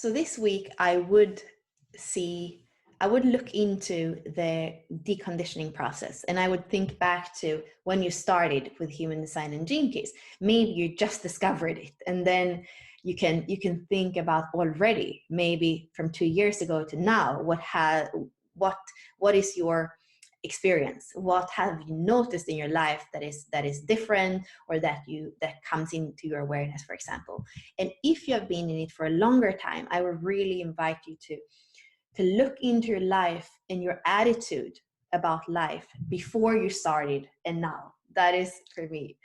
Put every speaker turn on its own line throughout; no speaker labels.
So this week I would look into the deconditioning process, and I would think back to when you started with human design and gene keys. Maybe you just discovered it, and then you can think about already, maybe from 2 years ago to now, what is your experience? What have you noticed in your life that is different, or that comes into your awareness, for example? And if you have been in it for a longer time, I would really invite you to look into your life and your attitude about life before you started and now. That is, for me,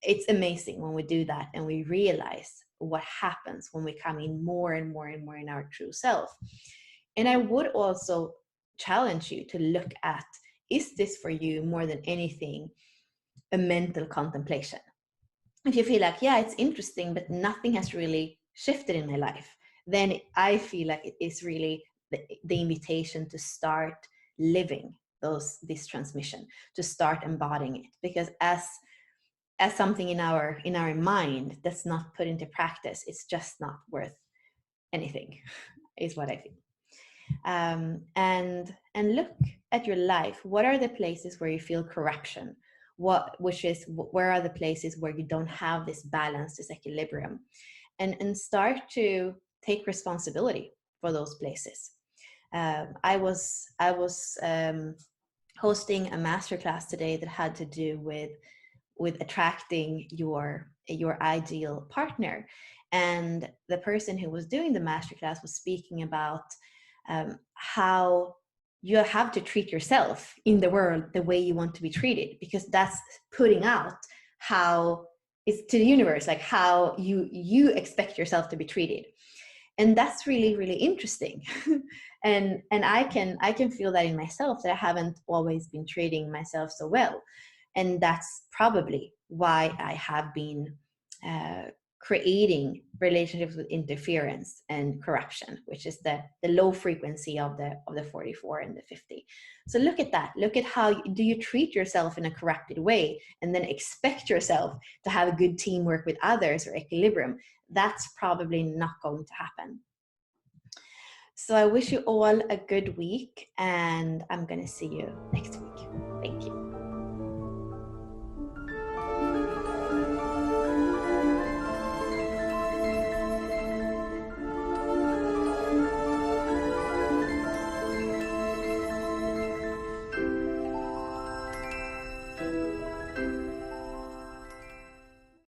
it's amazing when we do that and we realize what happens when we come in more and more and more in our true self. And I would also challenge you to look at, is this for you more than anything a mental contemplation? If you feel like, yeah, it's interesting, but nothing has really shifted in my life, then I feel like it is really the invitation to start living this transmission, to start embodying it. Because as something in our mind that's not put into practice, it's just not worth anything, is what I feel. And look at your life. What are the places where you feel corruption? Where are the places where you don't have this balance, this equilibrium? And start to take responsibility for those places. I was hosting a masterclass today that had to do with attracting your ideal partner, and the person who was doing the masterclass was speaking about how you have to treat yourself in the world the way you want to be treated, because that's putting out how it's to the universe, like how you expect yourself to be treated. And that's really, really interesting. and I can feel that in myself, that I haven't always been treating myself so well. And that's probably why I have been creating relationships with interference and corruption, which is the low frequency of the 44 and the 50. So look at that. Look at how do you treat yourself in a corrupted way, and then expect yourself to have a good teamwork with others or equilibrium. That's probably not going to happen. So I wish you all a good week, and I'm going to see you next week.